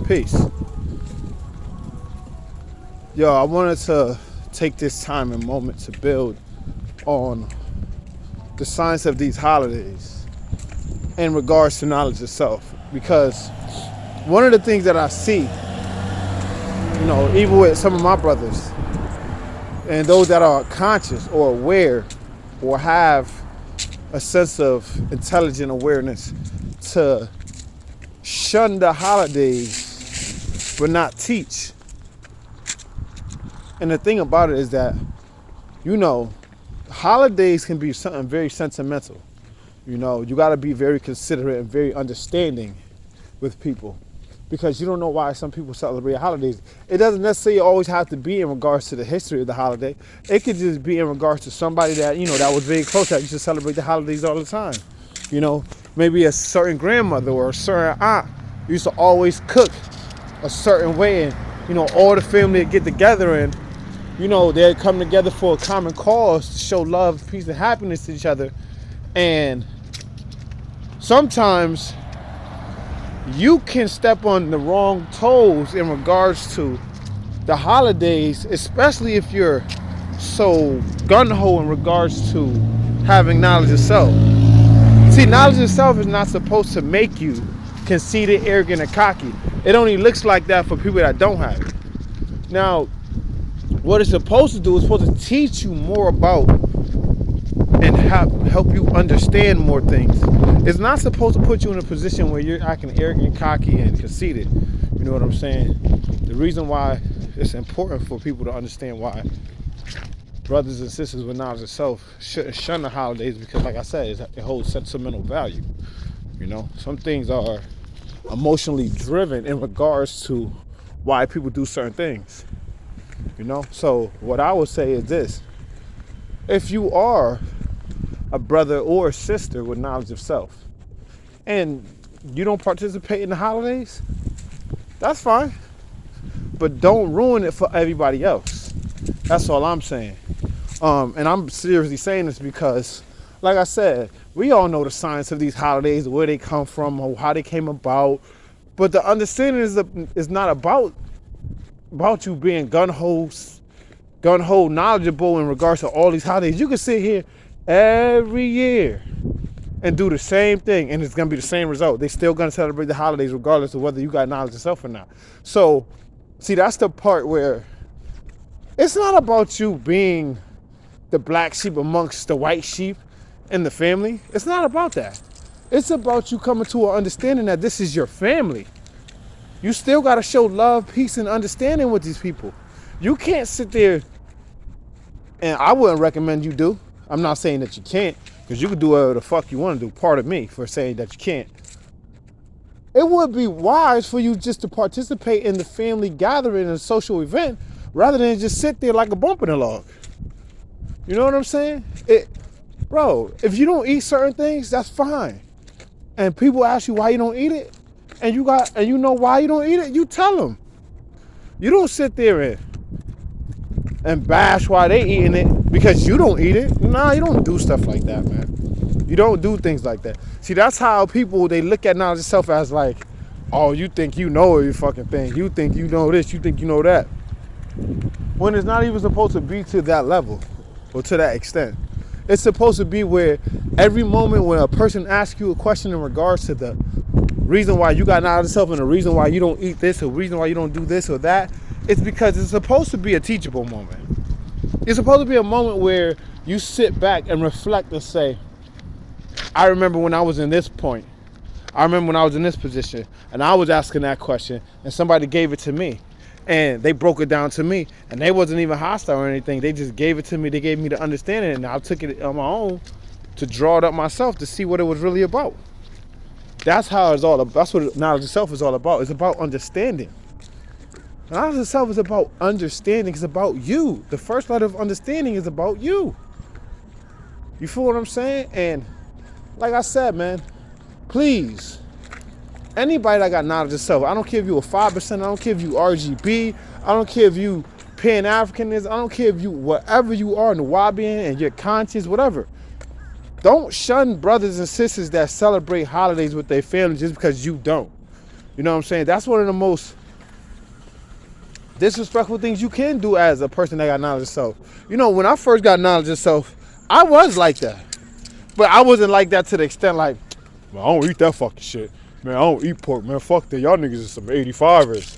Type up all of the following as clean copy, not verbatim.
Peace. Yo, I wanted to take this time and moment to build on the science of these holidays in regards to knowledge of self. Because one of the things that I see, even with some of my brothers and those that are conscious or aware or have a sense of intelligent awareness to shun the holidays but not teach. And the thing about it is that, holidays can be something very sentimental. You got to be very considerate and very understanding with people, because you don't know why some people celebrate holidays. It doesn't necessarily always have to be in regards to the history of the holiday. It could just be in regards to somebody that, that was very close, that used to celebrate the holidays all the time. Maybe a certain grandmother or a certain aunt used to always cook a certain way, and, all the family would get together and, they'd come together for a common cause to show love, peace, and happiness to each other. And sometimes you can step on the wrong toes in regards to the holidays, especially if you're so gung-ho in regards to having knowledge of self. See, knowledge of self is not supposed to make you conceited, arrogant, and cocky. It only looks like that for people that don't have it. Now, what it's supposed to do is supposed to teach you more about and help you understand more things. It's not supposed to put you in a position where you're acting arrogant, cocky, and conceited. You know what I'm saying? The reason why it's important for people to understand why brothers and sisters with knowledge of self shouldn't shun the holidays, because, like I said, it holds sentimental value. Some things are emotionally driven in regards to why people do certain things. So what I would say is this: if you are a brother or a sister with knowledge of self and you don't participate in the holidays, that's fine, but don't ruin it for everybody else. That's all I'm saying. And I'm seriously saying this because, like I said, we all know the science of these holidays, where they come from, or how they came about. But the understanding is not about you being gun-ho knowledgeable in regards to all these holidays. You can sit here every year and do the same thing, and it's going to be the same result. They're still going to celebrate the holidays regardless of whether you got knowledge of self or not. So, see, that's the part where it's not about you being the black sheep amongst the white sheep in the family. It's not about that. It's about you coming to an understanding that this is your family. You still got to show love, peace, and understanding with these people. You can't sit there, and I wouldn't recommend you do. I'm not saying that you can't, because you can do whatever the fuck you want to do. Pardon me for saying that you can't. It would be wise for you just to participate in the family gathering and social event rather than just sit there like a bump in a log. You know what I'm saying? Bro, if you don't eat certain things, that's fine. And people ask you why you don't eat it, and you know why you don't eat it, you tell them. You don't sit there and bash why they eating it because you don't eat it. Nah, you don't do stuff like that, man. You don't do things like that. See, that's how people, they look at knowledge of self as like, oh, you think you know every fucking thing. You think you know this, you think you know that. When it's not even supposed to be to that level or to that extent. It's supposed to be where every moment when a person asks you a question in regards to the reason why you got knowledge of self and the reason why you don't eat this or the reason why you don't do this or that, it's because it's supposed to be a teachable moment. It's supposed to be a moment where you sit back and reflect and say, I remember when I was in this point. I remember when I was in this position and I was asking that question and somebody gave it to me. And they broke it down to me, and they wasn't even hostile or anything. They just gave it to me. They gave me the understanding, and I took it on my own to draw it up myself to see what it was really about. That's how it's all about. That's what knowledge of self is all about. It's about understanding. Knowledge of self is about understanding. It's about you. The first letter of understanding is about you. You feel what I'm saying? And like I said, man, please, anybody that got knowledge of self, I don't care if you a 5%, I don't care if you RGB, I don't care if you Pan-Africanist, I don't care if you whatever you are, Nubian, and you're conscious, whatever. Don't shun brothers and sisters that celebrate holidays with their family just because you don't. You know what I'm saying? That's one of the most disrespectful things you can do as a person that got knowledge of self. You know, when I first got knowledge of self, I was like that. But I wasn't like that to the extent like, man, I don't eat that fucking shit. Man, I don't eat pork. Man, fuck that. Y'all niggas is some 85ers.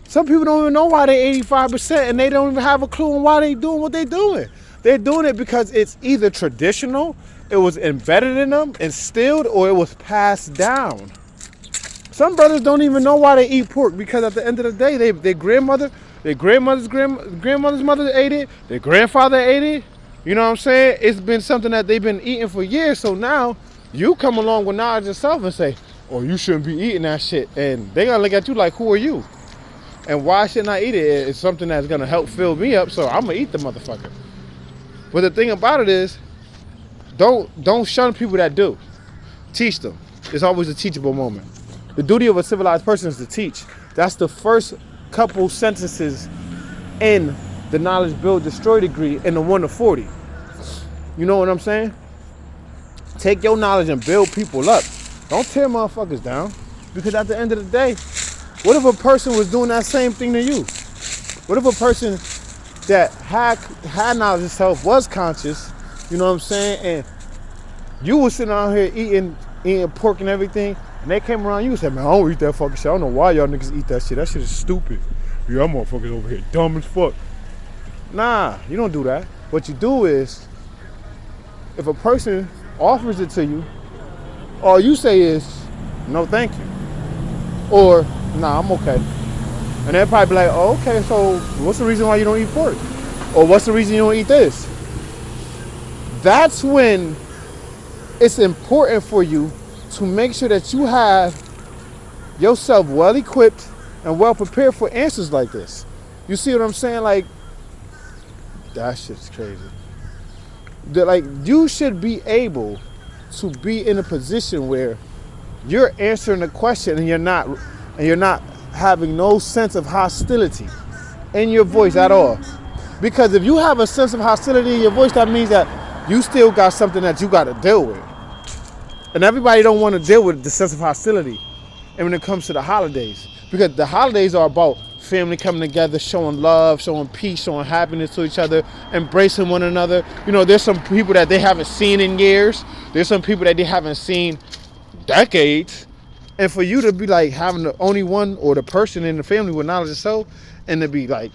Some people don't even know why they 85% and they don't even have a clue on why they doing what they doing. They're doing it because it's either traditional, it was embedded in them, instilled, or it was passed down. Some brothers don't even know why they eat pork because at the end of the day, their grandmother's mother ate it, their grandfather ate it. You know what I'm saying? It's been something that they've been eating for years. So now you come along with knowledge yourself and say, oh, you shouldn't be eating that shit. And they're going to look at you like, who are you? And why shouldn't I eat it? It's something that's going to help fill me up, so I'm going to eat the motherfucker. But the thing about it is, don't shun people that do. Teach them. It's always a teachable moment. The duty of a civilized person is to teach. That's the first couple sentences in the Knowledge Build Destroy degree in the 1 to 40. You know what I'm saying? Take your knowledge and build people up. Don't tear motherfuckers down. Because at the end of the day, what if a person was doing that same thing to you? What if a person that had knowledge of self was conscious, you know what I'm saying, and you was sitting out here eating pork and everything, and they came around you and said, man, I don't eat that fucking shit. I don't know why y'all niggas eat that shit. That shit is stupid. Y'all motherfuckers over here dumb as fuck. Nah, you don't do that. What you do is, if a person offers it to you, all you say is, no thank you. Or, nah, I'm okay. And they'll probably be like, oh, okay, so what's the reason why you don't eat pork? Or what's the reason you don't eat this? That's when it's important for you to make sure that you have yourself well equipped and well prepared for answers like this. You see what I'm saying? Like, that shit's crazy. Like, you should be able to be in a position where you're answering a question and you're not having no sense of hostility in your voice at all. Because if you have a sense of hostility in your voice, that means that you still got something that you got to deal with. And everybody don't want to deal with the sense of hostility. And when it comes to the holidays, because the holidays are about family coming together, showing love, showing peace, showing happiness to each other, embracing one another. You know, there's some people that they haven't seen in years. There's some people that they haven't seen decades. And for you to be like having the only one or the person in the family with knowledge of self, and to be like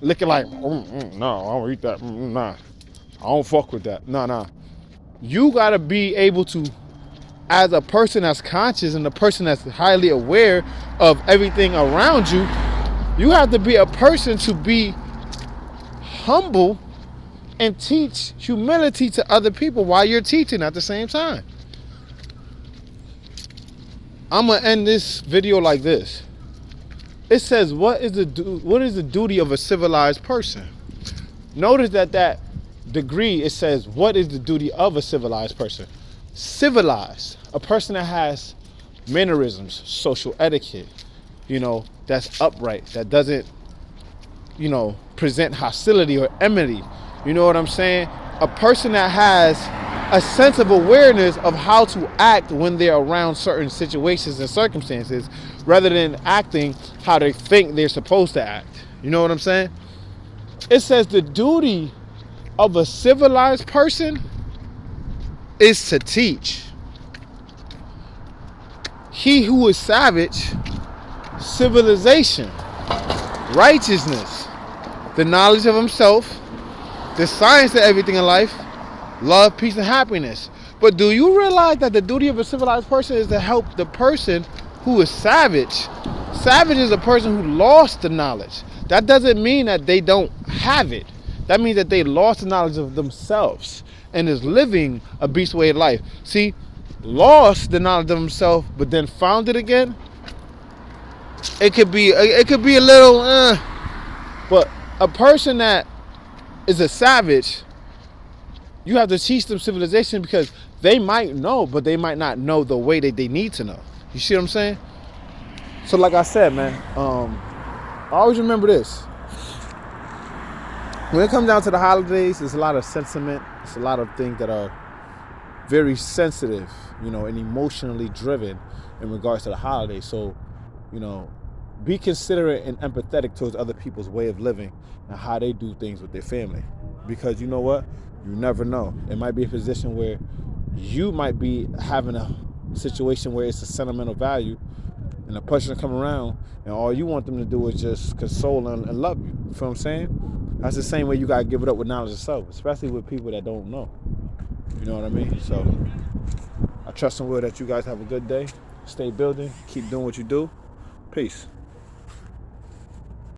looking like, no, I don't eat that. Nah, I don't fuck with that. Nah. You gotta be able to, as a person that's conscious and a person that's highly aware of everything around you, you have to be a person to be humble and teach humility to other people while you're teaching at the same time. I'm gonna end this video like this. It says, what is the duty of a civilized person? Notice that degree, it says, what is the duty of a civilized person? Civilized, a person that has mannerisms, social etiquette, that's upright, that doesn't, present hostility or enmity. You know what I'm saying? A person that has a sense of awareness of how to act when they're around certain situations and circumstances, rather than acting how they think they're supposed to act. You know what I'm saying? It says the duty of a civilized person is to teach. He who is savage, civilization, righteousness, the knowledge of himself, the science of everything in life, love, peace, and happiness. But do you realize that the duty of a civilized person is to help the person who is savage? Savage is a person who lost the knowledge. That doesn't mean that they don't have it. That means that they lost the knowledge of themselves and is living a beast way of life. See, lost the knowledge of himself, but then found it again. It could be a little, but a person that is a savage, you have to teach them civilization, because they might know, but they might not know the way that they need to know. You see what I'm saying? So like I said, man, I always remember this. When it comes down to the holidays, there's a lot of sentiment. It's a lot of things that are very sensitive, and emotionally driven in regards to the holidays. So, Be considerate and empathetic towards other people's way of living and how they do things with their family. Because you know what? You never know. It might be a position where you might be having a situation where it's a sentimental value, and a person come around and all you want them to do is just console and love you. You feel what I'm saying? That's the same way you gotta give it up with knowledge of self, especially with people that don't know. You know what I mean? So I trust and will that you guys have a good day. Stay building. Keep doing what you do. Peace.